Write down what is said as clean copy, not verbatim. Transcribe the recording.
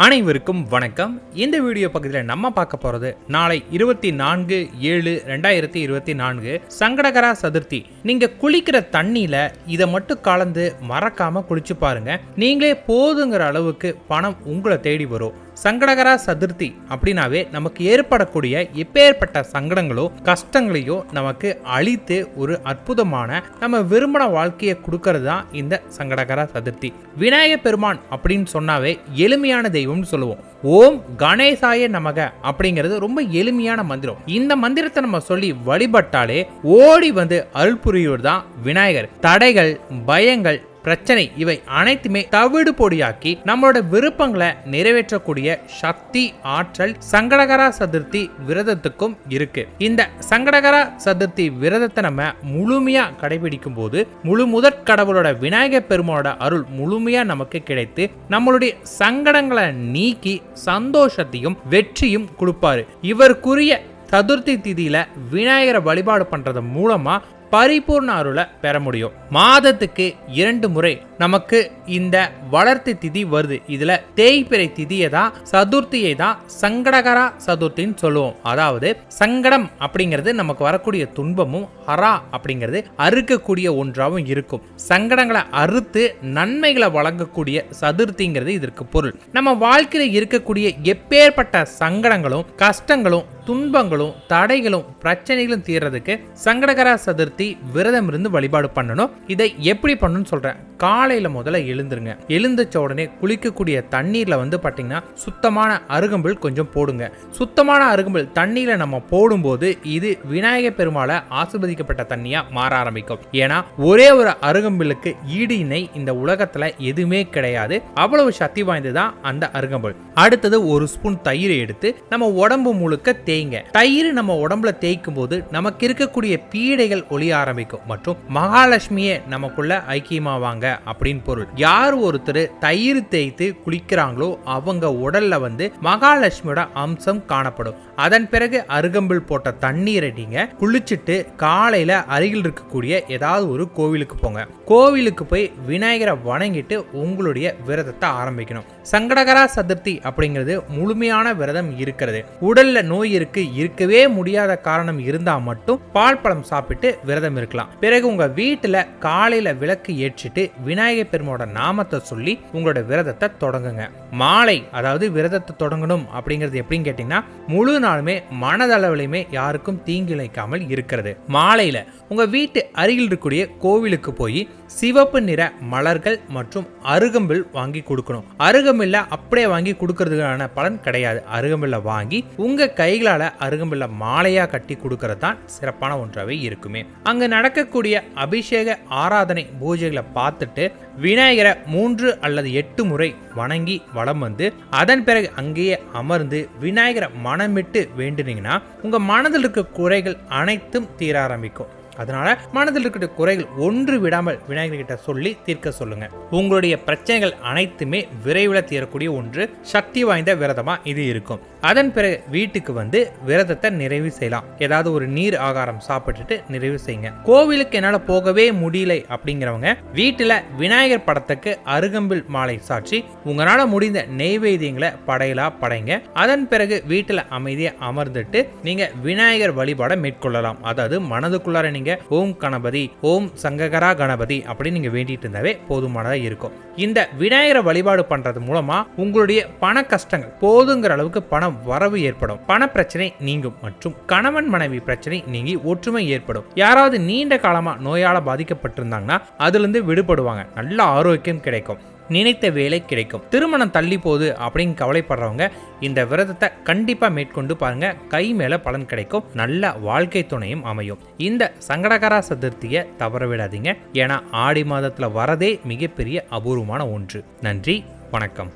அனைவருக்கும் வணக்கம். இந்த வீடியோ பகுதியில் நம்ம பார்க்க போறது நாளை 24/7/2024 சங்கடகரா சதுர்த்தி. நீங்க குளிக்கிற தண்ணியில இதை மட்டும் கலந்து மறக்காம குளிச்சு பாருங்க. நீங்களே போதுங்கிற அளவுக்கு பணம் உங்களை தேடி வரும். சங்கடகரா சதுர்த்தி அப்படின்னாவே நமக்கு ஏற்படக்கூடிய எப்பேற்பட்ட சங்கடங்களோ கஷ்டங்களையோ நமக்கு அழித்து ஒரு அற்புதமான நம்ம விரும்பின வாழ்க்கையை கொடுக்கறது தான் இந்த சங்கடகரா சதுர்த்தி. விநாயக பெருமான் அப்படின்னு சொன்னாவே எளிமையான தெய்வம்னு சொல்லுவோம். ஓம் கணேசாய நமக அப்படிங்கிறது ரொம்ப எளிமையான மந்திரம். இந்த மந்திரத்தை நம்ம சொல்லி வழிபட்டாலே ஓடி வந்து அருள் புரியோர் தான் விநாயகர். தடைகள், பயங்கள், பிரச்சனை இவை அனைத்துமே தவிடு பொடியாக்கி நம்மளோட விருப்பங்களை நிறைவேற்றக்கூடிய சக்தி, ஆற்றல் சங்கடகரா சதுர்த்தி விரதத்துக்கும் இருக்கு. இந்த சங்கடகரா சதுர்த்தி விரதத்தை நம்ம முழுமையா கடைபிடிக்கும் போது முழு முதற் கடவுளோட விநாயகர் பெருமானோட அருள் முழுமையா நமக்கு கிடைத்து நம்மளுடைய சங்கடங்களை நீக்கி சந்தோஷத்தையும் வெற்றியும் கொடுப்பாரு. இவருக்குரிய சதுர்த்தி திதியில விநாயகரை வழிபாடு பண்றது மூலமா பரிபூர்ண அருளை பெற முடியும். மாதத்துக்கு 2 முறை நமக்கு இந்த வளர்த்து திதி வருது. இதுல தேய்பிறை திதியை தான், சதுர்த்தியை தான் சங்கடகரா சதுர்த்தின்னு சொல்லுவோம். அதாவது சங்கடம் அப்படிங்கிறது நமக்கு வரக்கூடிய துன்பமும், ஹரா அப்படிங்கிறது அறுக்கக்கூடிய ஒன்றாகவும் இருக்கும். சங்கடங்களை அறுத்து நன்மைகளை வழங்கக்கூடிய சதுர்த்திங்கிறது இதற்கு பொருள். நம்ம வாழ்க்கையில இருக்கக்கூடிய எப்பேற்பட்ட சங்கடங்களும், கஷ்டங்களும், துன்பங்களும், தடைகளும், பிரச்சனைகளும் தீர்றதுக்கு சங்கடகரா சதுர்த்தி விரதம் இருந்து வழிபாடு பண்ணணும். இதை எப்படி பண்ணணும்னு சொல்றேன். காலையில முதல்ல எழுந்துருங்க. எழுந்துச்ச உடனே குளிக்கக்கூடிய தண்ணீர்ல பாத்தீங்கன்னா சுத்தமான அருகம்புல் கொஞ்சம் போடுங்க. சுத்தமான அருகம்புல் தண்ணீர்ல நம்ம போடும்போது இது விநாயகர் பெருமாளை ஆசீர்வதிக்கப்பட்ட தண்ணியா மாற ஆரம்பிக்கும். ஏன்னா ஒரே ஒரு அருகம்புலுக்கு ஈடு இணை இந்த உலகத்துல எதுவுமே கிடையாது. அவ்வளவு சக்தி வாய்ந்ததுதான் அந்த அருகம்புல். அடுத்தது 1 ஸ்பூன் தயிர் எடுத்து நம்ம உடம்பு முழுக்க தேய்ங்க. தயிர் நம்ம உடம்புல தேய்க்கும் போது நமக்கு இருக்கக்கூடிய பீடைகள் ஒளிய ஆரம்பிக்கும் மற்றும் மகாலட்சுமியே நமக்குள்ள ஐக்கியமாவாங்க அப்படின்னு பொருள். யார் ஒருத்தர் தயிர் தேய்த்து குளிக்கிறாங்களோ அவங்க உடல்ல மகாலட்சுமியோட அம்சம் காணப்படும். அதன் பிறகு அருகம்புல் போட்ட தண்ணீரை நீங்க குளிச்சுட்டு காலையில அருகில் இருக்கக்கூடிய ஏதாவது ஒரு கோவிலுக்கு போங்க. கோவிலுக்கு போய் விநாயகரை வணங்கிட்டு உங்களுடைய விரதத்தை ஆரம்பிக்கணும். சங்கடகரா சதுர்த்தி அப்படிங்கிறது முழுமையான விரதம் இருக்கிறது. உடல்ல நோய் இருக்கவே முடியாத காரணம் இருந்தா மட்டும் பால் பழம் சாப்பிட்டு விரதம் இருக்கலாம். பிறகு உங்க வீட்டுல காலையில விளக்கு ஏற்றிட்டு விநாயகர் பெருமானோட நாமத்தை சொல்லி உங்களோட விரதத்தை தொடங்குங்க. மாலை, அதாவது விரதத்தை தொடங்கணும் அப்படிங்கிறது எப்படின்னு கேட்டீங்கன்னா முழு நாளுமே மனதளவிலுமே யாருக்கும் தீங்கிழைக்காமல் இருக்கிறது. மாலையில உங்க வீட்டு அருகில் இருக்கக்கூடிய கோவிலுக்கு போய் சிவப்பு நிற மலர்கள் மற்றும் அருகம்பில் வாங்கி கொடுக்கணும். அருகம்பில்ல அப்படியே வாங்கி கொடுக்கறதுக்கான பலன் கிடையாது. அருகம்பில்ல வாங்கி உங்க கைகளால அருகம்பில்ல மாலையா கட்டி கொடுக்கறது தான் சிறப்பான ஒன்றாவே இருக்குமே. அங்க நடக்கக்கூடிய அபிஷேக ஆராதனை பூஜைகளை பார்த்துட்டு விநாயகரை 3 அல்லது 8 முறை வணங்கி வலம் வந்து அதன் பிறகு அங்கேயே அமர்ந்து விநாயகரை மனமிட்டு வேண்டினீங்கன்னா உங்க மனதில் இருக்க குறைகள் அனைத்தும் தீர ஆரம்பிக்கும். அதனால மனதில் இருக்கிற குறைகள் ஒன்று விடாமல் விநாயகர் கிட்ட சொல்லி தீர்க்க சொல்லுங்க. உங்களுடைய பிரச்சனைகள் அனைத்துமே விரைவில் தீரக்கூடிய ஒன்று. சக்தி வாய்ந்த விரதமா இது இருக்கும். அதன் பிறகு வீட்டுக்கு விரதத்தை நிறைவு செய்யலாம். ஏதாவது ஒரு நீர் ஆகாரம் சாப்பிட்டுட்டு நிறைவு செய்யுங்க. கோவிலுக்கு என்னால போகவே முடியல அப்படிங்கிறவங்க வீட்டுல விநாயகர் படத்துக்கு அருகம்பில் மாலை சாட்சி உங்களால முடிந்த நெய்வேத்தியங்களை படைங்க. அதன் பிறகு வீட்டுல அமைதியா அமர்ந்துட்டு நீங்க விநாயகர் வழிபாட மேற்கொள்ளலாம். அதாவது மனதுக்குள்ளார நீங்க ஓம் கணபதி, ஓம் சங்ககரா கணபதி அப்படின்னு நீங்க வேண்டிட்டு இருந்தாவே போதுமானதா இருக்கும். இந்த விநாயகரை வழிபாடு பண்றது மூலமா உங்களுடைய பண கஷ்டங்கள் போதுங்கிற அளவுக்கு பணம் வரவு ஏற்படும். பண பிரச்சனை நீங்கும் மற்றும் கணவன் மனைவி பிரச்சனை நீங்கி ஒற்றுமை ஏற்படும். யாராவது நீண்ட காலமா நோயால பாதிக்கப்பட்டிருந்தாங்கன்னா அதுல இருந்து விடுபடுவாங்க. நல்ல ஆரோக்கியம் கிடைக்கும். நினைத்த வேலை கிடைக்கும். திருமணம் தள்ளி போகுது அப்படின்னு கவலைப்படுறவங்க இந்த விரதத்தை கண்டிப்பா மேற்கொண்டு பாருங்க. கை மேல பலன் கிடைக்கும். நல்ல வாழ்க்கை துணையும் அமையும். இந்த சங்கடகரா சதுர்த்தியை தவற விடாதீங்க. ஏன்னா ஆடி மாதத்துல வரதே மிகப்பெரிய அபூர்வமான ஒன்று. நன்றி, வணக்கம்.